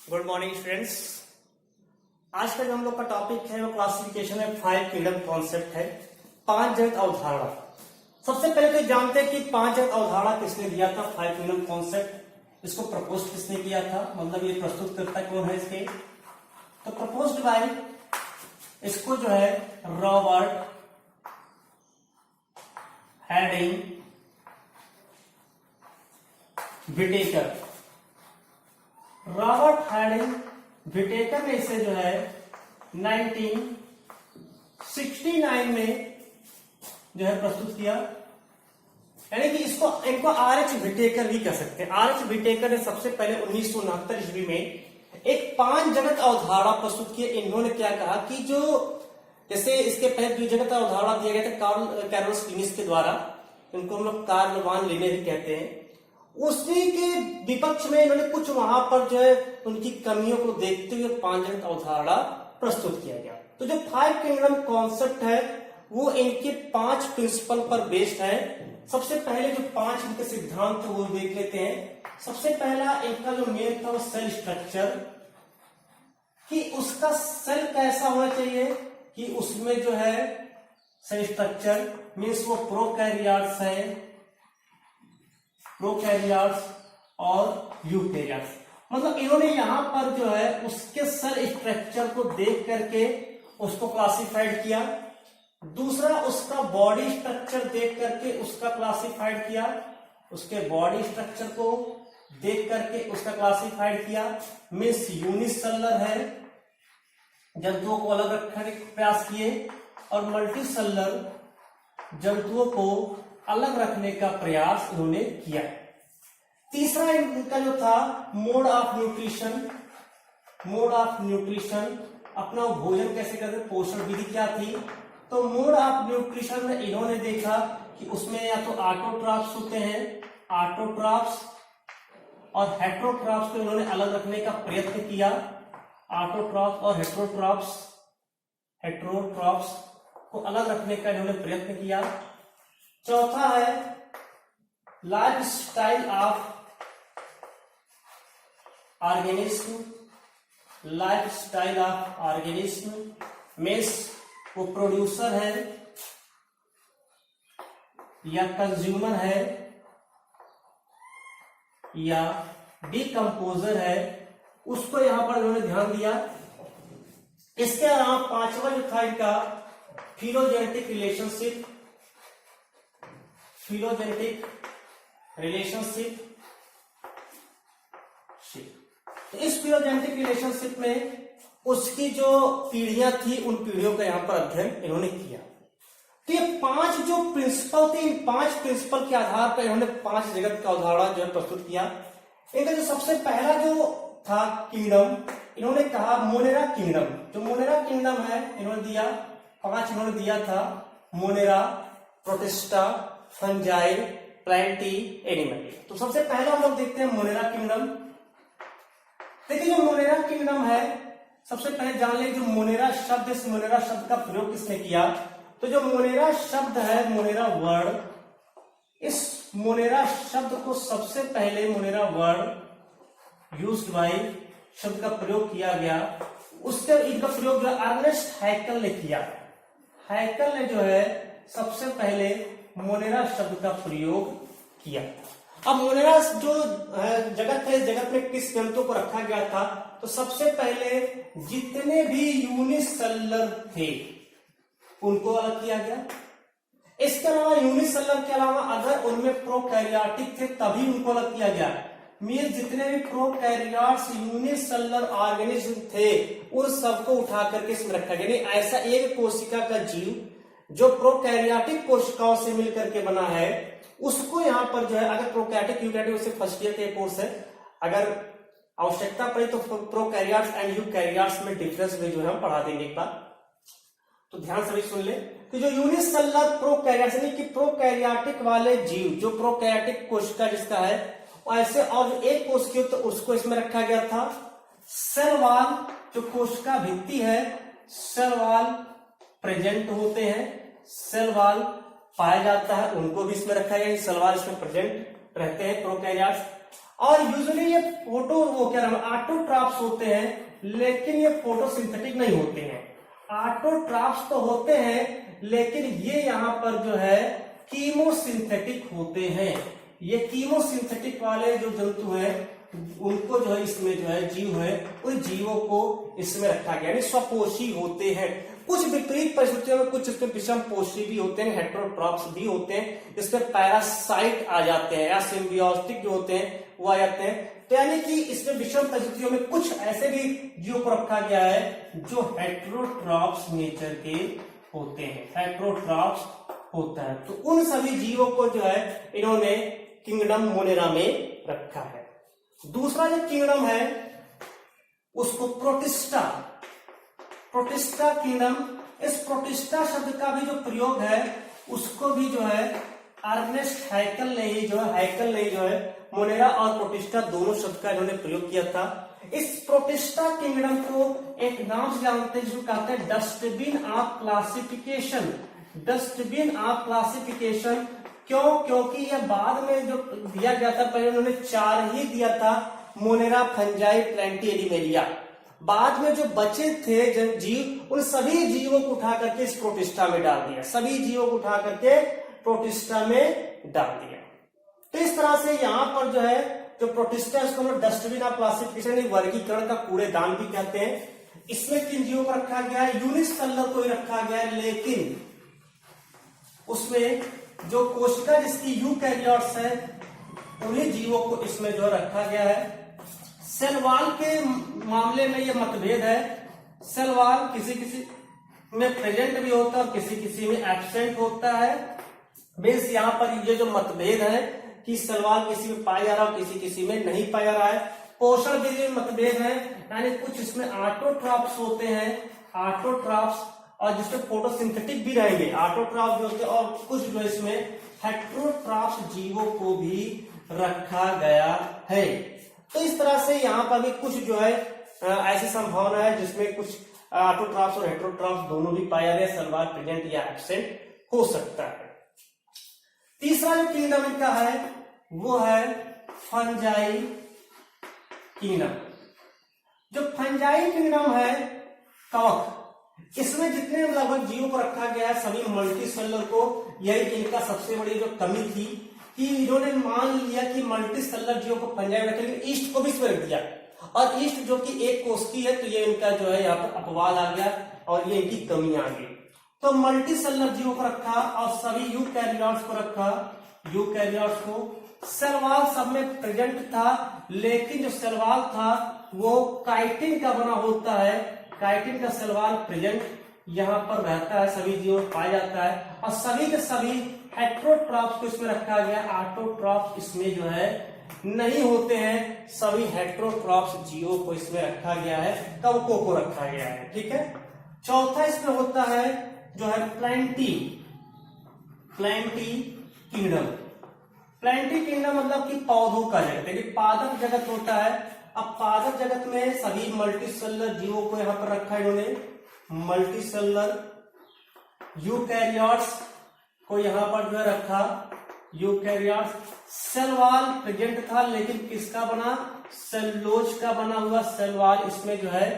Good morning students. आज का जो हम लोग का टॉपिक है वो क्लासिफिकेशन है, 5 किंगडम कॉन्सेप्ट है, 5 जगत अवधारणा। सबसे पहले तो जानते हैं कि 5 जगत अवधारणा किसने दिया था, 5 किंगडम कॉन्सेप्ट। इसको प्रपोज किसने किया था, मतलब ये प्रस्तुत करता कौन है इसके, तो प्रपोज्ड बाय, इसको जो है Robert Harding Whittaker. Robert Harding Whittaker ने इसे जो है 1969 में जो है प्रस्तुत किया। यानी कि इनको आर.एच. विटेकर भी कह सकते हैं। आर.एच. विटेकर ने सबसे पहले 1969 ईस्वी में एक 5 जगत अवधारणा प्रस्तुत की। इन्होंने क्या कहा कि जो जैसे इसके पहले 2 जगत अवधारणा दिया गया था कैरोल स्पिनिस के द्वारा, इनको हम लोग कार्ल वान लिने भी कहते हैं। उसी के विपक्ष में इन्होंने कुछ वहां पर जो है उनकी कमियों को देखते हुए 5 जगत अवधारणा प्रस्तुत किया गया। तो जो 5 किंगडम कॉन्सेप्ट है वो इनके 5 प्रिंसिपल पर बेस्ड है। सबसे पहले जो 5 इनके सिद्धांत वो देख लेते हैं। सबसे पहला इनका जो मेन था वो सेल स्ट्रक्चर, कि उसका सेल कैसा होना चाहिए, कि उसमें जो है सेल स्ट्रक्चर मीन्स वो प्रोकैरियोट्स है, प्रोकैरियोट्स और यूकैरियोट्स। मतलब इन्होंने यहां पर जो है उसके सेल स्ट्रक्चर को देख करके उसको क्लासिफाइड किया। दूसरा उसका बॉडी स्ट्रक्चर देख करके उसका क्लासिफाइड किया, उसके बॉडी स्ट्रक्चर को देख करके उसका क्लासिफाइड किया। मीन्स यूनिसेलुलर है, जंतुओं को अलग रखने के प्रयास किए, और मल्टीसेलुलर जंतुओं को अलग रखने का प्रयास इन्होंने किया। तीसरा इनका जो था mode of nutrition, mode of nutrition, अपना भोजन कैसे करते, पोषण विधि क्या थी। तो मोड ऑफ न्यूट्रिशन में इन्होंने देखा कि उसमें या तो ऑटोट्रॉफ्स होते हैं, ऑटोट्रॉफ्स और हेट्रोट्रॉफ्स को इन्होंने अलग रखने का प्रयत्न किया। ऑटोट्रॉफ्स और हेट्रोट्रॉफ्स को अलग रखने का इन्होंने प्रयत्न किया। चौथा है life style of organism, life style of organism means वो प्रोड्यूसर है या कंज्यूमर है या डिकम्पोजर है, उसको यहां पर इन्होंने ध्यान दिया। इसके अलावा 5वां जो था इनका फिलोजेनेटिक रिलेशनशिप, फिलोजेनेटिक रिलेशनशिप। तो इस फिलोजेनेटिक रिलेशनशिप में उसकी जो पीढ़ियां थी उन पीढ़ियों का यहां पर अध्ययन इन्होंने किया। तो ये 5 जो प्रिंसिपल थे, इन 5 प्रिंसिपल के आधार पर इन्होंने 5 जगत का अवधारणा जो है प्रस्तुत किया। इनका जो सबसे पहला जो था किंगडम, इन्होंने कहा मोनेरा किंगडम। जो मोनेरा किंगडम है इन्होंने दिया 5 इन्होंने दिया था, Monera, protista, fungi, Plantae, animal. तो सबसे पहला हम लोग देखते हैं मोनेरा किंगडम। देखिए जो मोनेरा किंगडम है, सबसे पहले जान ले जो मोनेरा शब्द, इस मोनेरा शब्द का प्रयोग किसने किया। तो जो मोनेरा शब्द है, मोनेरा वर्ड, इस मोनेरा शब्द को सबसे पहले मोनेरा वर्ड यूज्ड बाय शब्द का प्रयोग किया गया। उसके इनका प्रयोग जो अर्नेस्ट हैकल ने किया। हैकल ने जो है सबसे पहले मोनेरा शब्द का प्रयोग किया। अब मोनेरा जो जगत है, इस जगत में किस जंतु को रखा गया था, तो सबसे पहले जितने भी यूनिसेलुलर थे उनको अलग किया गया। इसके अलावा यूनिसेलुलर के अलावा अगर उनमें प्रोकैरियोटिक थे तभी उनको अलग किया गया। मीन्स जितने भी प्रोकैरियोट्स यूनिसेलुलर ऑर्गेनिज्म थे उन सबको उठा करके इसमें रखा गया। नहीं, ऐसा एक कोशिका का जीव जो प्रोकैरियोटिक कोशिकाओं से मिलकर के बना है उसको यहां पर जो है, अगर प्रोकैरियोटिक यूकैरियोटिक उसे फर्स्ट ईयर के कोर्स है, अगर आवश्यकता पड़े तो प्रोकैरियोट्स एंड यूकैरियोट्स में डिफरेंस भी जो है हम पढ़ा देंगे एक बार, तो ध्यान से भी सुन ले। कि जो यूनिसेलुलर प्रोकैरियोट्स यानी कि प्रोकैरियोटिक वाले जीव, जो प्रोकैरियोटिक कोशिका जिसका है ऐसे, और जो एक कोशिका तो उसको इसमें रखा गया था। सेल वॉल, जो कोशिका भित्ति है, सेल वॉल प्रेजेंट होते हैं, सेल वॉल पाया जाता है, उनको भी इसमें रखा गया। सेल वॉल इसमें प्रेजेंट रहते हैं प्रोकैरियोट्स। और यूजुअली ये फोटो वो क्या नाम ऑटोट्रॉफ्स होते हैं, लेकिन ये फोटोसिंथेटिक नहीं होते हैं। ऑटोट्रॉफ्स तो होते हैं लेकिन ये यहाँ पर जो है कीमोसिंथेटिक होते हैं। ये कीमोसिंथेटिक वाले जो जंतु हैं उनको जो है इसमें जो है जीव है उन जीवों को इसमें रखा गया, यानी स्वपोषी होते हैं। कुछ विपरीत परिस्थितियों में कुछ इसमें विषम पोषी भी होते हैं, हेटेरोट्रॉफ्स भी होते हैं, इसमें पैरासाइट आ जाते हैं या सिम्बियोटिक जो होते हैं वो आ जाते हैं। तो यानी कि इसमें विषम परिस्थितियों में कुछ ऐसे भी जीवों को रखा गया है जो हेटेरोट्रॉफ्स नेचर के होते हैं, हेटेरोट्रॉफ्स होता है। तो उन सभी जीवों को जो है इन्होंने किंगडम मोनेरा में रखा है। दूसरा जो किंगडम है उसको प्रोटिस्टा, प्रोटिस्टा किंगडम। इस प्रोटिस्टा शब्द का भी जो प्रयोग है उसको भी जो है अर्नेस्ट हैकल ने ही जो है मोनेरा और प्रोटिस्टा दोनों शब्द का इन्होंने प्रयोग किया था। इस प्रोटिस्टा किंगडम को एक नाम से जानते हैं जिसको कहते हैं dustbin of classification. Dustbin of classification क्यों? क्योंकि यह बाद में जो दिया गया था, पहले उन्होंने 4 ही दिया था, मोनेरा, फंजाई, प्लेंटी, एनिमेलिया। बाद में जो बचे थे जब जीव, उन सभी जीवों को उठा करके इस प्रोटिस्टा में डाल दिया, सभी जीवों को उठा करके प्रोटिस्टा में डाल दिया। तो इस तरह से यहाँ पर जो है जो प्रोटिस्टा है उसको हम डस्टबिन ऑफ क्लासिफिकेशन, वर्गीकरण का कूड़ेदान भी कहते हैं। इसमें किन जीवों को रखा गया है? यूनिसेलुलर को ही रखा गया है, लेकिन उसमें जो कोशिका जिसकी यूकैरियोट्स है उन्हीं जीवों को इसमें जो रखा गया है। सेल वॉल के मामले में यह मतभेद है। सेल वॉल किसी किसी में प्रेजेंट भी होता है और किसी किसी में एब्सेंट होता है। मीन्स यहाँ पर ये जो मतभेद है कि सेल वॉल किसी में पाया जा रहा है और किसी किसी में नहीं पाया जा रहा है। पोषण विधि में मतभेद है, यानी कुछ इसमें ऑटोट्रॉफ्स होते हैं, ऑटोट्रॉफ्स, और जिसमें फोटोसिंथेटिक भी रहेंगे ऑटोट्रॉफ्स जो होते हैं, और कुछ जो इसमें हेटेरोट्रॉफ्स जीवों को भी रखा गया है। तो इस तरह से यहाँ पर भी कुछ जो है ऐसी संभावना है जिसमें कुछ ऑटोट्रॉफ्स और हेटेरोट्रॉफ्स दोनों भी पाया गया, सेल वॉल प्रेजेंट या एब्सेंट हो सकता है। तीसरा जो किंगडम इनका है वो है फंजाई किंगडम। जो फंजाई किंगडम है, कवक, इसमें जितने लगभग जीवों को रखा गया है सभी मल्टीसेलुलर को, यही इनका सबसे बड़ी जो कमी थी कि इन्होंने मान लिया कि मल्टीसेलुलर जीवों को फंजाई रखें, लेकिन ईस्ट को भी इसमें रख दिया, और ईस्ट जो कि एक कोशिकीय है, तो ये इनका जो है यहाँ पर अपवाद आ गया और ये इनकी कमी आ गई। तो मल्टीसेलुलर जीवों को रखा और सभी यूकैरियोट्स को रखा। यूकैरियोट्स को सेल वॉल सब में प्रेजेंट था, लेकिन जो सेल वॉल था वो काइटिन का बना होता है, काइटिन का सेल वॉल प्रेजेंट यहाँ पर रहता है, सभी जीवों में पाया जाता है, और सभी के सभी हेटेरोट्रॉफ्स को इसमें रखा गया। ऑटोट्रॉफ्स इसमें जो है नहीं होते हैं, सभी हेटेरोट्रॉफ्स जीवों को इसमें रखा गया है, कवकों को रखा गया है। ठीक है। चौथा इसमें होता है जो है प्लेंटी किंगडम। प्लेंटी किंगडम मतलब कि पौधों का जगत, यानी पादप जगत होता है। अब पादप जगत में सभी मल्टीसेलुलर जीवों को यहां पर रखा है इन्होंने, मल्टीसेलुलर। यूकैरियोट्स को यहां पर जो है रखा, यूकैरियोट्स। सेल वॉल प्रेजेंट था, लेकिन किसका बना? सेलुलोज का बना हुआ सेल वॉल इसमें जो है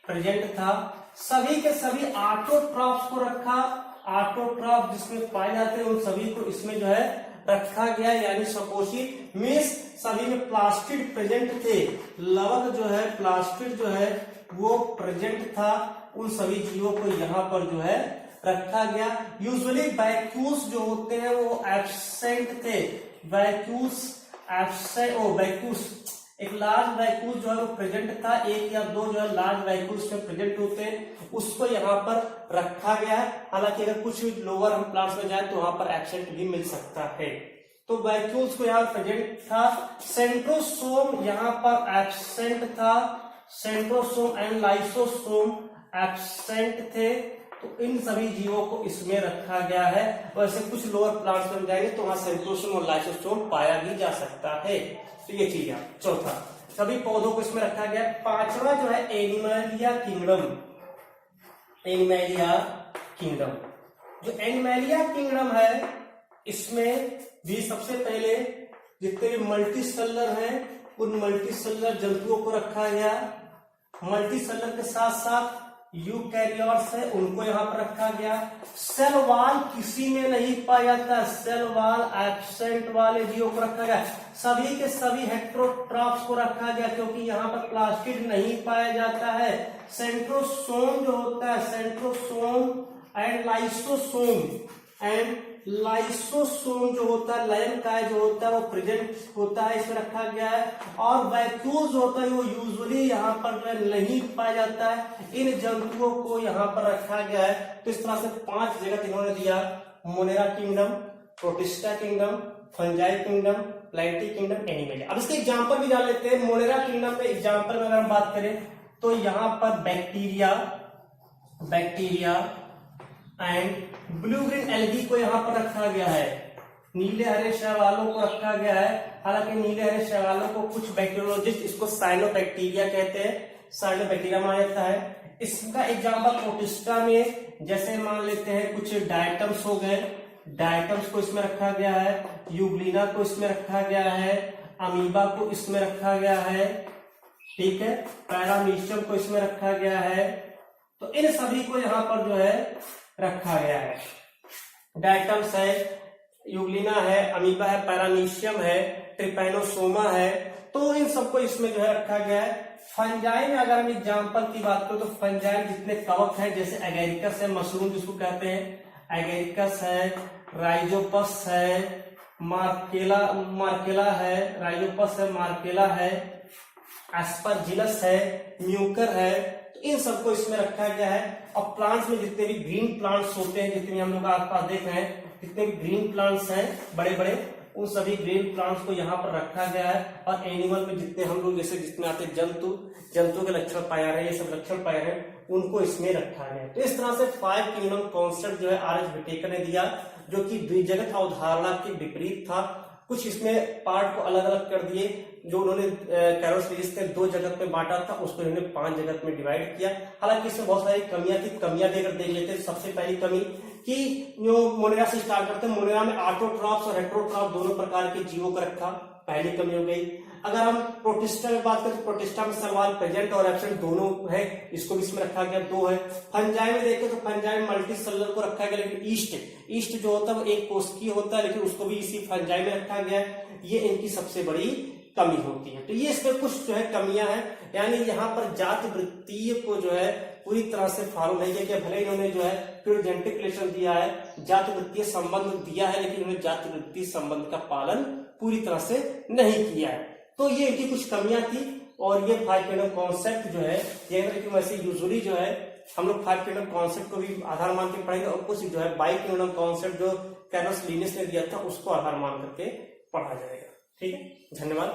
प्रेजेंट था। सभी के सभी ऑटोट्रॉफ्स को रखा, ऑटोट्रॉफ जिसमें पाए जाते हैं उन सभी को इसमें जो है रखा गया, यानी सपोषित। मीन्स सभी में प्लास्टिड प्रेजेंट थे, लवक जो है प्लास्टिड जो है वो प्रेजेंट था, उन सभी जीवों को यहाँ पर जो है रखा गया। यूजुअली वैक्यूल्स जो होते हैं वो एब्सेंट थे, वैक्यूल्स एब्सेंट, वैक्यूल्स एक लार्ज वैक्यूल जो है वो प्रेजेंट था, एक या दो जो है लार्ज वैक्यूल्स में प्रेजेंट होते हैं, उसको यहाँ पर रखा गया है। हालांकि अगर कुछ लोअर हम प्लांट्स में जाए तो वहां पर एब्सेंट भी मिल सकता है। तो वैक्यूल्स को यहाँ प्रेजेंट था। सेंट्रोसोम यहाँ पर एब्सेंट था, सेंट्रोसोम एंड लाइसोसोम एब्सेंट थे। तो इन सभी जीवों को इसमें रखा गया है। वैसे कुछ लोअर प्लांट्स में जाएंगे तो वहां सेंट्रोसोम और लाइसोसोम पाया भी जा सकता है। तो ये चीज है। चौथा, सभी पौधों को इसमें रखा गया। पांचवा जो है एनिमलिया किंगडम। एनिमलिया किंगडम, जो एनिमलिया किंगडम है इसमें भी सबसे पहले जितने भी मल्टीसेलुलर हैं उन मल्टीसेलुलर जंतुओं को रखा गया। मल्टीसेलुलर के साथ साथ यूकैरियोट्स है उनको यहाँ पर रखा गया। सेल वॉल किसी में नहीं पाया जाता, सेल वॉल एब्सेंट वाले जीवों को रखा गया। सभी के सभी हेटेरोट्रॉफ्स को रखा गया क्योंकि यहाँ पर प्लास्टिड नहीं पाया जाता है। सेंट्रोसोम जो होता है, सेंट्रोसोम एंड लाइसोसोम जो होता है, लयन काय जो होता है वो प्रेजेंट होता है, इसमें रखा गया है। और वैक्यूल जो होता है वो यूजुअली यहाँ पर जो है नहीं पाया जाता है, इन जंतुओं को यहाँ पर रखा गया है। तो इस तरह से 5 जगत इन्होंने दिया, Monera kingdom, Protista kingdom, Fungi kingdom, Plantae kingdom, animal. अब इसके एग्जाम्पल भी डाल लेते हैं। मोनेरा किंगडम में एग्जाम्पल में अगर हम बात करें तो यहाँ पर bacteria and blue green algae को यहाँ पर रखा गया है। नीले हरे शैवालों को रखा गया है। हालांकि नीले हरे शैवालों को कुछ बैक्टीरियोलॉजिस्ट इसको साइनोबैक्टीरिया कहते हैं, साइनोबैक्टीरिया माना जाता है। इसका एग्जाम्पल प्रोटिस्टा में जैसे मान लेते हैं कुछ डायटम्स हो गए, डायटम्स को इसमें रखा गया है, यूग्लिना को इसमें रखा गया है, अमीबा को इसमें रखा गया है, ठीक है, पैरामीशियम को इसमें रखा गया है। तो इन सभी को यहाँ पर जो है रखा गया है। डायटम्स है, यूग्लिना है, अमीबा है, पैरामीशियम है, ट्रिपैनोसोमा है, तो इन सबको इसमें जो है रखा गया है। फंजाई में अगर हम एग्जाम्पल की बात करें तो फंजाई जितने कवक है जैसे एगेरिकस है, मशरूम जिसको कहते हैं, एगेरिकस है, राइजोपस है, मार्केला है, राइजोपस है, मार्केला है, एस्परजिलस है, म्यूकर है, तो इन सबको इसमें रखा गया है। और प्लांट्स में जितने भी ग्रीन प्लांट्स होते हैं, जितने हम लोग आसपास देख रहे हैं, जितने भी ग्रीन प्लांट्स हैं बड़े बड़े, उन सभी ग्रीन प्लांट्स को यहाँ पर रखा गया है। और एनिमल में जितने हम लोग जैसे जितने आते जंतु के लक्षण पाए रहे हैं, ये सब लक्षण पाए रहे हैं, उनको इसमें रखा गया है। तो इस तरह से 5 किंगडम कॉन्सेप्ट जो है आर.एच. व्हिटेकर ने दिया, जो कि द्विजगत अवधारणा के विपरीत था। कुछ इसमें पार्ट को अलग अलग कर दिए, जो उन्होंने कैरोस लीनियस ने 2 जगत में बांटा था उसको इन्होंने 5 जगत में डिवाइड किया। हालांकि इसमें बहुत सारी कमियां थी, कमियां देकर देख लेते हैं। सबसे पहली कमी कि जो मोनेरा से स्टार्ट करते हैं, मोनेरा में ऑटोट्रॉफ्स और हेटेरोट्रॉफ दोनों प्रकार के जीवों को रखा, पहली कमी हो गई। अगर हम प्रोटिस्टा में बात करें तो प्रोटिस्टा में सवाल प्रेजेंट और एब्सेंट दोनों है, इसको भी इसमें रखा गया, 2 है। फंजाई में देखें तो फंजाई में मल्टी सेलुलर को रखा गया, लेकिन ईस्ट जो होता है वो एक कोशिकीय होता है, लेकिन उसको भी इसी फंजाई में रखा गया है। ये इनकी सबसे बड़ी कमी होती है। तो ये इसमें कुछ जो है कमियां हैं, यानी यहाँ पर जाति वृत्तीय को जो है पूरी तरह से फॉलो नहीं किया। भले इन्होंने जो है फिलोजेनेटिक रिलेशन दिया है, जाति वृत्तीय संबंध दिया है, लेकिन उन्होंने जाति वृत्तीय संबंध का पालन पूरी तरह से नहीं किया है। तो ये इनकी कुछ कमियां थी। और ये 5 किंगडम कॉन्सेप्ट जो है, ये वैसे यूजुअली जो है हम लोग 5 किंगडम कॉन्सेप्ट को भी आधार मान के पढ़ेंगे, और कुछ जो है 22 किंगडम कॉन्सेप्ट जो कैरोस लीनियस ने दिया था उसको आधार मान करके पढ़ा जाएगा। ठीक है, धन्यवाद।